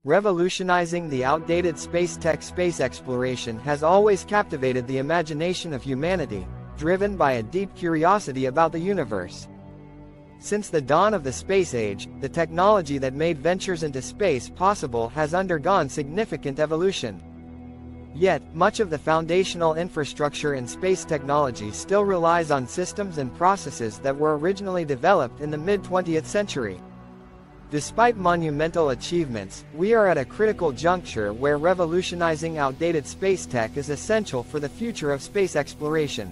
Revolutionizing the outdated space tech. Space exploration has always captivated the imagination of humanity, driven by a deep curiosity about the universe. Since the dawn of the space age, the technology that made ventures into space possible has undergone significant evolution. Yet, much of the foundational infrastructure in space technology still relies on systems and processes that were originally developed in the mid-20th century. Despite monumental achievements, we are at a critical juncture where revolutionizing outdated space tech is essential for the future of space exploration.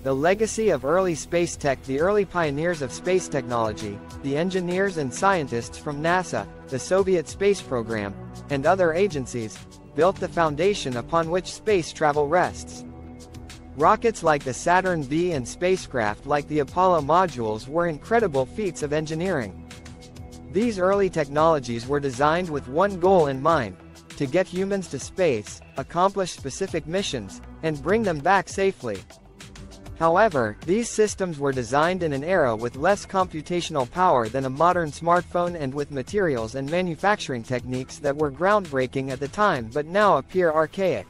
The legacy of early space tech. The early pioneers of space technology, the engineers and scientists from NASA, the Soviet space program, and other agencies, built the foundation upon which space travel rests. Rockets like the Saturn V and spacecraft like the Apollo modules were incredible feats of engineering. These early technologies were designed with one goal in mind: to get humans to space, accomplish specific missions, and bring them back safely. However, these systems were designed in an era with less computational power than a modern smartphone and with materials and manufacturing techniques that were groundbreaking at the time but now appear archaic.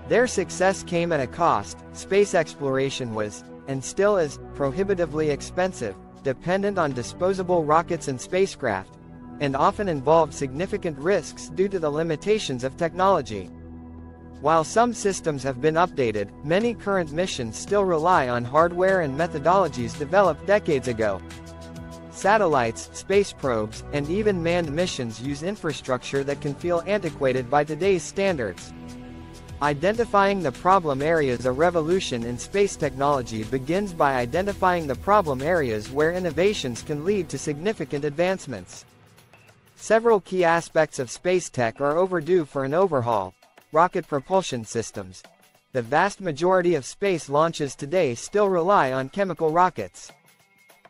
Their success came at a cost. Space exploration was, and still is, prohibitively expensive, dependent on disposable rockets and spacecraft, and often involved significant risks due to the limitations of technology. While some systems have been updated, many current missions still rely on hardware and methodologies developed decades ago. Satellites, space probes, and even manned missions use infrastructure that can feel antiquated by today's standards. Identifying the problem areas. A revolution in space technology begins by identifying the problem areas where innovations can lead to significant advancements. Several key aspects of space tech are overdue for an overhaul. Rocket propulsion systems. The vast majority of space launches today still rely on chemical rockets.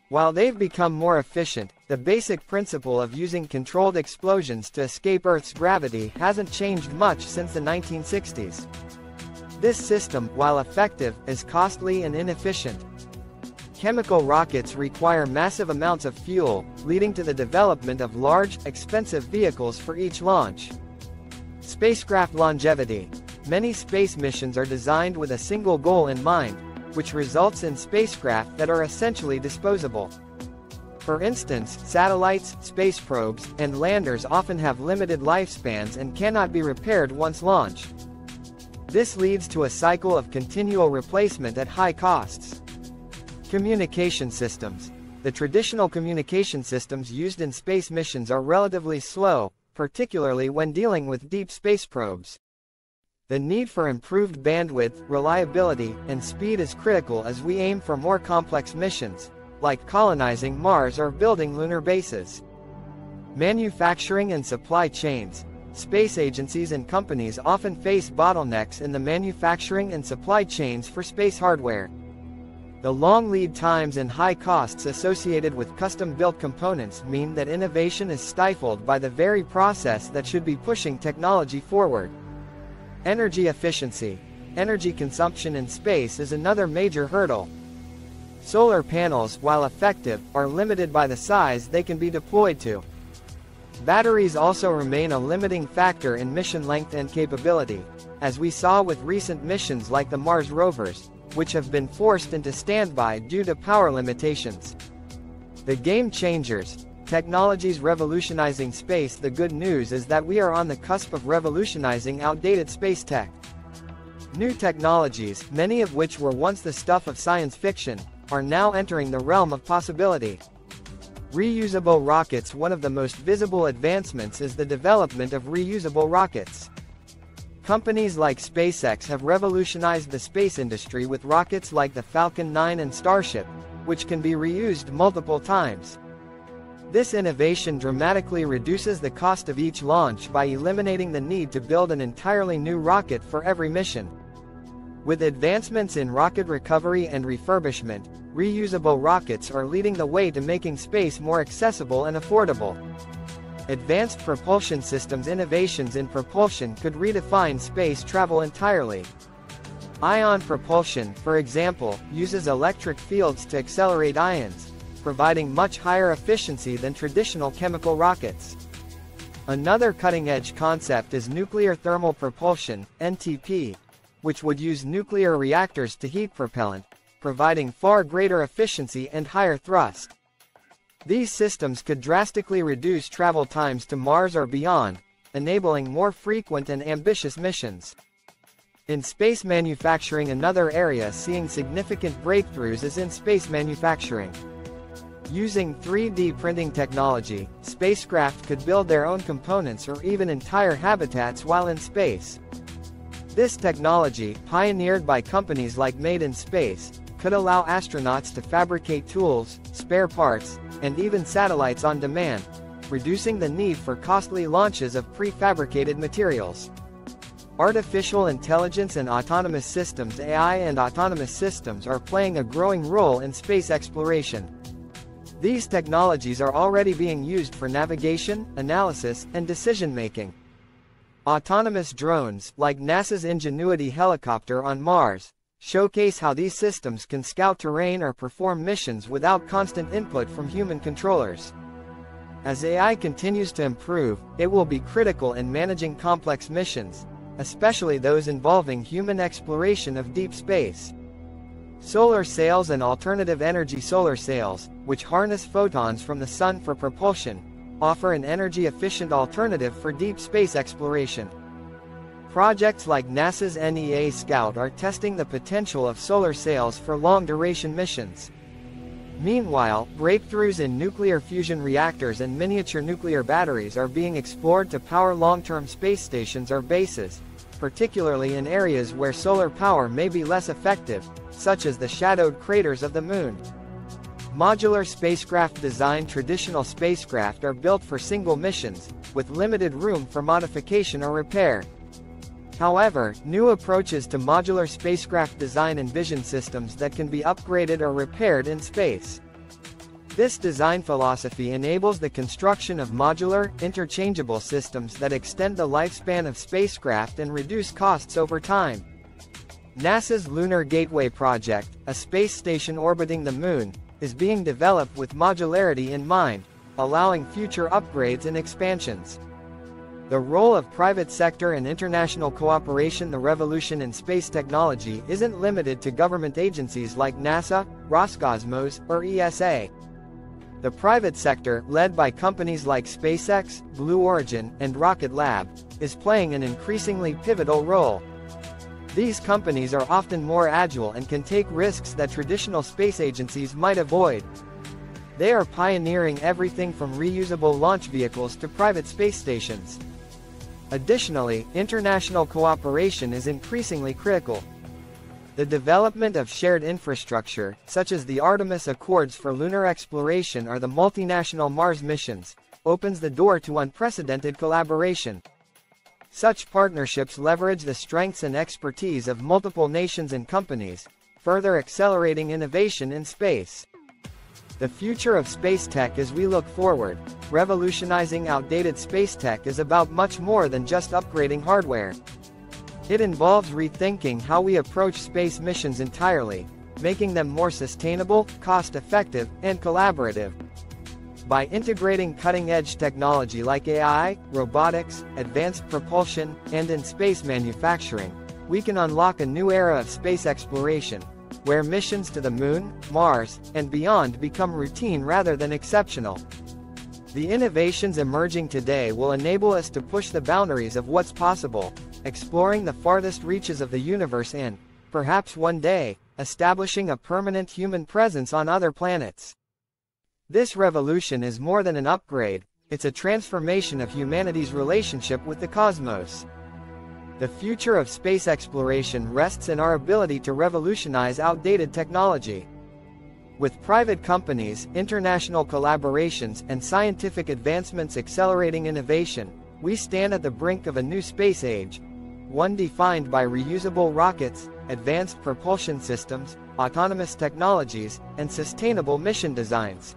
While they've become more efficient, the basic principle of using controlled explosions to escape Earth's gravity hasn't changed much since the 1960s. This system, while effective, is costly and inefficient. Chemical rockets require massive amounts of fuel, leading to the development of large, expensive vehicles for each launch. Spacecraft longevity. Many space missions are designed with a single goal in mind, which results in spacecraft that are essentially disposable. For instance, satellites, space probes, and landers often have limited lifespans and cannot be repaired once launched. This leads to a cycle of continual replacement at high costs. Communication systems. The traditional communication systems used in space missions are relatively slow, particularly when dealing with deep space probes. The need for improved bandwidth, reliability, and speed is critical as we aim for more complex missions, like colonizing Mars or building lunar bases. Manufacturing and supply chains. Space agencies and companies often face bottlenecks in the manufacturing and supply chains for space hardware. The long lead times and high costs associated with custom-built components mean that innovation is stifled by the very process that should be pushing technology forward. Energy efficiency. Energy consumption in space is another major hurdle. Solar panels, while effective, are limited by the size they can be deployed to. Batteries also remain a limiting factor in mission length and capability, as we saw with recent missions like the Mars rovers, which have been forced into standby due to power limitations. The game changers. Technologies revolutionizing space. The good news is that we are on the cusp of revolutionizing outdated space tech. New technologies, many of which were once the stuff of science fiction, are now entering the realm of possibility. Reusable rockets. One of the most visible advancements is the development of reusable rockets. Companies like SpaceX have revolutionized the space industry with rockets like the Falcon 9 and Starship, which can be reused multiple times. This innovation dramatically reduces the cost of each launch by eliminating the need to build an entirely new rocket for every mission. With advancements in rocket recovery and refurbishment, reusable rockets are leading the way to making space more accessible and affordable. Advanced propulsion systems. Innovations in propulsion could redefine space travel entirely. Ion propulsion, for example, uses electric fields to accelerate ions, providing much higher efficiency than traditional chemical rockets. Another cutting-edge concept is nuclear thermal propulsion, NTP, which would use nuclear reactors to heat propellant, providing far greater efficiency and higher thrust. These systems could drastically reduce travel times to Mars or beyond, enabling more frequent and ambitious missions. In space manufacturing, another area seeing significant breakthroughs is in space manufacturing. Using 3D printing technology, spacecraft could build their own components or even entire habitats while in space. This technology, pioneered by companies like Made in Space, could allow astronauts to fabricate tools, spare parts, and even satellites on demand, reducing the need for costly launches of prefabricated materials. Artificial intelligence and autonomous systems (AI) and autonomous systems are playing a growing role in space exploration. These technologies are already being used for navigation, analysis, and decision-making. Autonomous drones, like NASA's Ingenuity helicopter on Mars, showcase how these systems can scout terrain or perform missions without constant input from human controllers. As AI continues to improve, it will be critical in managing complex missions, especially those involving human exploration of deep space. Solar sails and alternative energy solar sails, which harness photons from the sun for propulsion, offer an energy-efficient alternative for deep space exploration. Projects like NASA's NEA Scout are testing the potential of solar sails for long-duration missions. Meanwhile, breakthroughs in nuclear fusion reactors and miniature nuclear batteries are being explored to power long-term space stations or bases, particularly in areas where solar power may be less effective, such as the shadowed craters of the Moon. Modular spacecraft design. Traditional spacecraft are built for single missions, with limited room for modification or repair. However, new approaches to modular spacecraft design envision systems that can be upgraded or repaired in space. This design philosophy enables the construction of modular, interchangeable systems that extend the lifespan of spacecraft and reduce costs over time. NASA's Lunar Gateway project, a space station orbiting the Moon, is being developed with modularity in mind, allowing future upgrades and expansions. The role of private sector and international cooperation. The revolution in space technology isn't limited to government agencies like NASA, Roscosmos, or ESA. The private sector, led by companies like SpaceX, Blue Origin, and Rocket Lab, is playing an increasingly pivotal role. These companies are often more agile and can take risks that traditional space agencies might avoid. They are pioneering everything from reusable launch vehicles to private space stations. Additionally, international cooperation is increasingly critical. The development of shared infrastructure, such as the Artemis Accords for lunar exploration or the multinational Mars missions, opens the door to unprecedented collaboration. Such partnerships leverage the strengths and expertise of multiple nations and companies, further accelerating innovation in space. The future of space tech. As we look forward, revolutionizing outdated space tech is about much more than just upgrading hardware. It involves rethinking how we approach space missions entirely, making them more sustainable, cost-effective, and collaborative. By integrating cutting-edge technology like AI, robotics, advanced propulsion, and in-space manufacturing, we can unlock a new era of space exploration, where missions to the Moon, Mars, and beyond become routine rather than exceptional. The innovations emerging today will enable us to push the boundaries of what's possible, exploring the farthest reaches of the universe and, perhaps one day, establishing a permanent human presence on other planets. This revolution is more than an upgrade, it's a transformation of humanity's relationship with the cosmos. The future of space exploration rests in our ability to revolutionize outdated technology. With private companies, international collaborations, and scientific advancements accelerating innovation, we stand at the brink of a new space age, one defined by reusable rockets, advanced propulsion systems, autonomous technologies, and sustainable mission designs.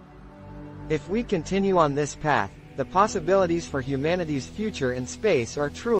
If we continue on this path, the possibilities for humanity's future in space are truly